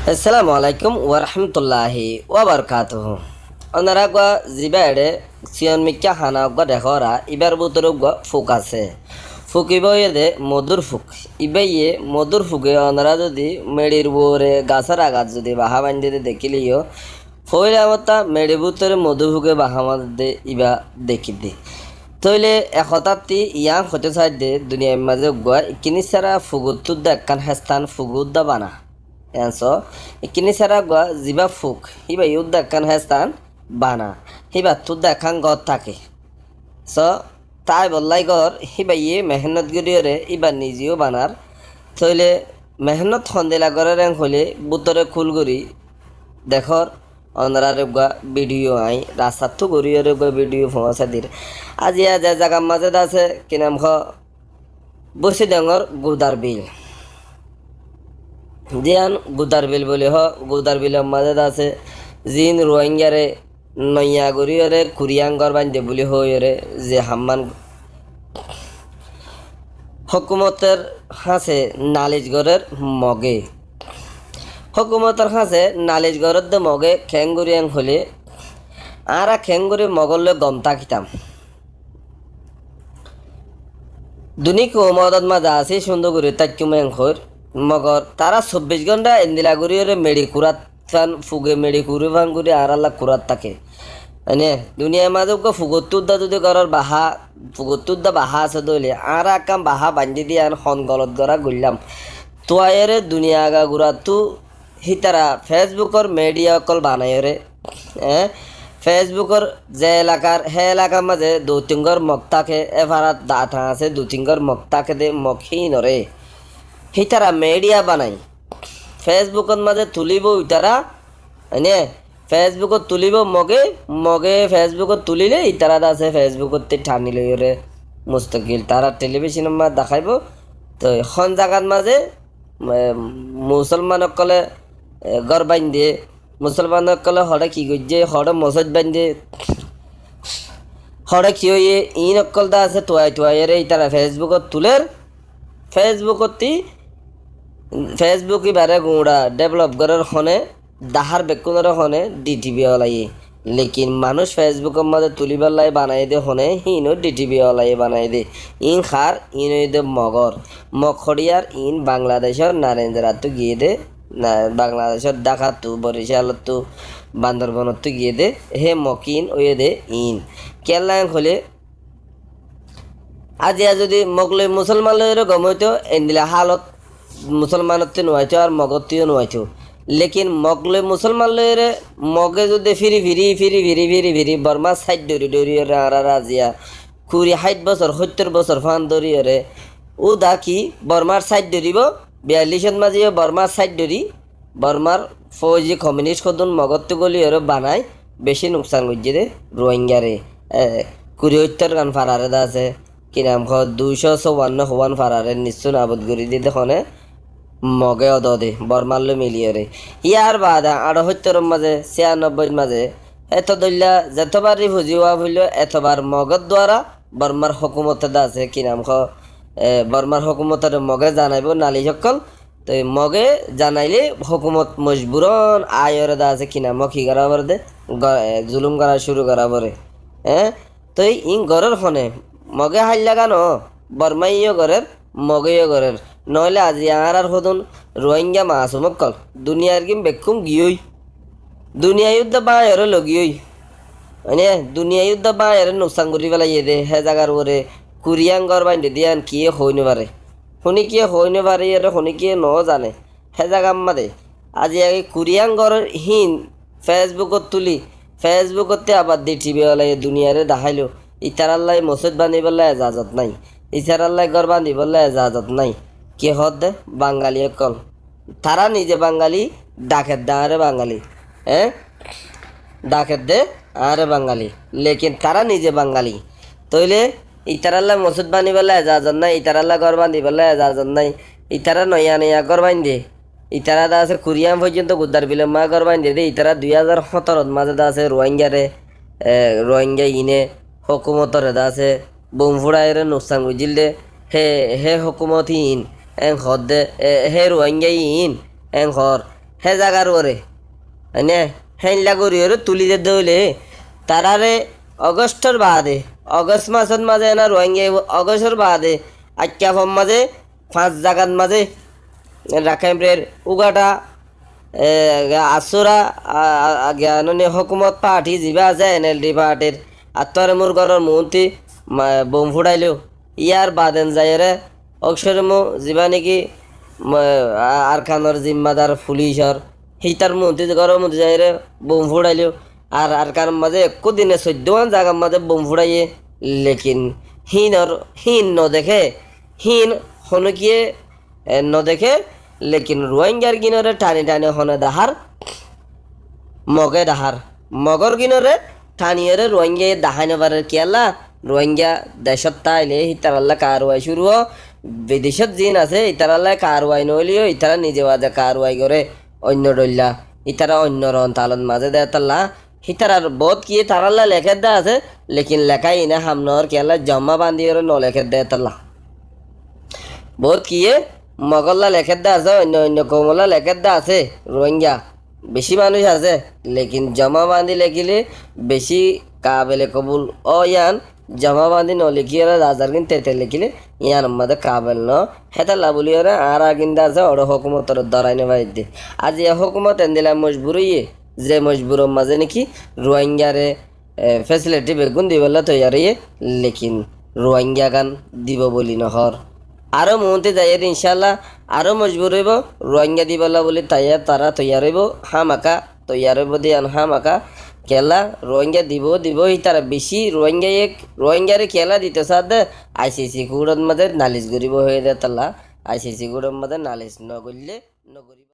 আসসালামু আলাইকুম ওরহমতুল্লাহি ওবরকাতুহু ওনারা গা জিবাইডে সিয়ন মিক্কা হানা গা দেখরা ইবার বুতর গা ফুক আছে ফুকিব দে মধুর ফুক ইবাইয়ে মধুর ফুকে ওনারা যদি মেডির বোরে গাছের আঘাত যদি বাহা বান্ধিতে দেখিলিও ফইলে আমতা মেডি বুতরে মধু ফুকে বাহা দে ইবা দেখি দে তইলে এখতাতি ইয়াং হতে চাই দে দুনিয়ার মাঝে গা ইকিনি সারা ফুগুত্তুর দেখান হেস্তান ফুগুদ্দা বানা এনসো ইকিনি সারা গা জিবা ফুক হিবা ইউদ দেখান হেস্তান বানা হিবা তুদ দেখান গদ থাকে স তাই বললাই গর হিবা ইয়ে মেহনত গরিয়রে ইবা নিজেও বানার তইলে মেহনত সন্দেলা করে রেং হলে বুতরে খুলগুড়ি দেখর অনরারে গা ভিডিও আই রাস্তা তো গরিয়রে গা ভিডিও ফোঁসা দির আজি আজ জায়গার মাঝে আছে কি নাম খ বসে ডাঙর গুদার বিল জিয়ান গুদার বিল বলে গুদার বিলের মাঝে আছে জিন রোহিঙ্গারে নইয়া গরিয়রে কুরিয়াঙ্গর বান্ধে বলি হইরে যে হাম্মান হকুমতের হাসে নালিশগড়ের মগে হকুমতের হাসে নালিশগড়ের দে মগে খেঙ্গুরিয়াং হলে আরা খেঙ্গুরি মগলে গম থাকিতাম দুনিক মদত মাজা আছে সুন্দর করে তাক্যুমেং হর মগর তারা 24 ঘন্টা এন্দিলা গরিয়রে মেডি কুরাত ফান ফুগে মেডি কুরি ফান করে আরাল্লা কুরাত থাকে মানে দুনিয়ার মাঝে ফুগত্তুর দা যদি ঘরের বাহা ফুগত্তুর দা বাহা আছে দইলে আর কাম বাহা বান্ধি দিয়ে আর হন গলত গড়া গড়লাম তোয়ারে দুনিয়া আগা গুড়াতু হিতারা ফেসবুকর মিডিয়া অকল বানায়রে ফেসবুকর যে এলাকার হে এলাকার মাঝে দু তিনগর মগ থাকে এভারাত দাঁত আছে দু তিনগর মগ থাকে দে মগহি নরে হিতারা মিডিয়া বানাই ফেসবুকর মাঝে তুলিব ইতারা এনে ফেসবুকত তুলিব মগে মগে ফেসবুকত তুলিলে ইতারা আছে ফেসবুকত ঠানি লইরে মুস্তাকিল তারা টেলিভিশনের মাঝে দেখাইব তো এখন জায়গার মাঝে মুসলমান কলে গড় বান্ধে মুসলমান কলে হরে কি করছে হরে মসজিদ বান্ধে হরে কি হয়ে ইন অকল দা আছে তোয়াইরে ইতারা ফেসবুকত তুলের ফেসবুক বারে গুঁড়া ডেভেলপ করার হনে দাহার বেকুনের হনে ডিটিভি ওলাইয়ে লেকিন মানুষ ফেসবুকের মধ্যে তুলিবার লাই বানাই দে হনে হিনও ডিটিভি ওলাইয়ে বানাই দে ইন খার ইন দে মগর মখরিয়ার ইন বাংলাদেশের নারেন্দ্রাতো গিয়ে দে বাংলাদেশের ঢাকাতো বরিশালতো বান্দরবনতো গিয়ে দে হে মকিন ওয়ে দে ইন কেলাং হলে আজি যদি মগলে মুসলমান লয়ের গমইতো এন্দিলা হালত মুসলমানতে নোয়াইতো আর মগতিও নোয়াইতো লেকিন মগলে মুসলমান লয়েরে মগে যদি ফিরি বর্মা সাইড দৌড়ি রাজিয়া 60 বছর 70 বছর ফান দৌড়িয়ে ও দা কি বর্মার সাইড দৌড়িব 42 মাঝিও বর্মার সাইড দৌড়ি বর্মার ফৌজি কমিউনিস্ট কদন মগত্ব গলি বানায় বেশি নুকসান করছে রে রোহিঙ্গারে 70 গান ফারারে দা আছে কি নাম 254 হওয়ান ফারারে নিশ্চয় আবদ করি দিয়ে দেখনে মগে অদে বর্মাল্য মিলিয়ে ইয়ার বাদ 78 মাঝে 96 মাঝে এত দল্লা যতবারই ভুজি হওয়া হইল এতবার মগর দ্বারা বর্মার হকুমতে আছে কি নাম বর্মার হকুমতের মগে জানাইব নালি সকল তো মগে জানাইলে হকুমত মজবুরন আয়রে দা আছে কি নাম কি করা বরে দে জুলুম করা শুরু করা বরে তো ইন ঘরের ফোনে মগে হাইল লাগানো বর্মাইও ঘরের মগেও ঘরের নইলে আজি আর হদন রোহিঙ্গা মাসুমকল দুনিয়ার কিম বেকুম গিয়ই দুনিয়া যুদ্ধ বায়রে লগিয়ই মানে দুনিয়া যুদ্ধ বায়রে নুকসান করি পেলাই দে হে জায়গার ওরে কুরিয়াঙ্গর বাইন্দে দিয়ান কিয়ে হইনে পারে শুনি কিয়ে হইনে পারে এর শুনি কিয়ে ন জানে হে জায়গা মাদে আজি আগে কুরিয়াঙ্গর হিন ফেসবুকত তুলি ফেসবুকতে আবার দি টিভি ওলাই দুনিয়ারে দেখাইলো ইতারাল্লাই মসজিদ বান্ধিবলে এজাজত নাই ইতারাল্লাই ঘর বান্ধিবলে এজাজত নাই কে হদ দে বাঙালি কল তারা নিজে বাঙালি ডাকের দে আরে বাঙালি ডাকের দে আরে বাঙালি লেকিন তারা নিজে বাঙালি তইলে ইতারাল্লা মসজিদ বান্ধিবলে এজাজত নাই ইতারাল্লা ঘর বান্ধিবলে এজাজত নাই ইতারা নয়া ঘর বান্ধে ইতারা দা আছে কুরিয়াম পর্যন্ত গুদ্দার বিলে মা ঘর বান্ধে দে ইতারা 2017 মাঝে দা আছে রোহিঙ্গা ইনে হকুমতরে দা আছে বোম ফুড়াইরে নুকসান বুঝিল দে হে হকুমত ইন এং হদ দে হে রোহিঙ্গা ইন এং হর হে জাগার ওরে মানে হেনলা করি ওরে তুলি দে দৌলে তারারে অগস্টর বাদে অগস্ট মাসের মাঝে না রোহিঙ্গা অগস্টর বাদে আটকা ফম মাঝে 5 জাগার মাঝে রাখাইমরের উগাটা আসুরা জ্ঞানী হকুমত পার্টি যিবা আছে NLD পার্টির আত্মরে মোর ঘরের মন্ত্রী বোম ফুটাইলেও ইয়ার বাদেন যাইরে অক্ষরে মো যিবা নাকি আরখানোর জিম্মাদার পুলিশর হিতার মন্ত্রী ঘরের মধ্যে যাইরে বোম ফুটাইলেও আর আরকার মাঝে একো দিনে 14 জায়গার মাঝে বোম ফুটাইয়ে লেকিন হীন নদেখে হীন হনকিয়ে নদেখে লেকিন রোহিঙ্গার গিনরে টানি টানি হনে দাহার মগে দাহার মগর গিনরে টানিয়রে রোহিঙ্গা দাহাইনে পারে কেলা রোহিঙ্গা দেশত তাইলে ইতারাল্লা কারওয়াই শুরু বিদেশত জিন আছে ইতারাল্লা কারওয়াই নইলিও ইতারা নিজে বাদে কারওয়াই করে অন্য ডল্লা ইতারা অন্য রন তালন মাঝে দেয় তাল্লা হিতারার বহুত কি তারাল্লা লেখের দা আছে লেকিন লেখাই ইনা হামনর কেলা জমা বান্ধিয়ে ন লেখের দেয় তাল্লা বহুত কিয়ে মগল্লা লেখের দা আছে অন্য অন্য কমলা লেখের দা আছে রোহিঙ্গা বেশি মানুষ আছে লেকিন জমা বান্ধি লেখিলে বেশি কাবেলে কবুল ও ইয়ান জমা বান্ধি ন লিখিয়ে রাজার কিন তেতে লিখিলে ইয়ান মধ্যে কাবেল ন হেতাল্লা বলি ওরা আর আগিন্দা আছে ওর হকুমতর দরাইনে বাইদ্যে আজ এ হকুমত এনদিলা মজবুর ইয়ে যে মজবুরের মাঝে নাকি রোহিঙ্গারে ফেসিলিটি বেগুন দিবলা তৈরি লেকিন রোহিঙ্গা গান দিব বলি নহর আরও মন্ত্রী যাইয়ের ইনশাল্লাহ আরও মজবুর হইব রোহিঙ্গা দিবলা বলি তারা তৈয়ার হইব হামাকা তৈয়ার হইব দিয়ান হামাকা কেলা রোহিঙ্গা দিব তারা বেশি রোহিঙ্গারে খেলা দিতে সাথে ICC কুড়ের মধ্যে নালিশ গরিব হয়ে দেয় তালা ICC কুড়ের মধ্যে নালিশ নগরলে নগরী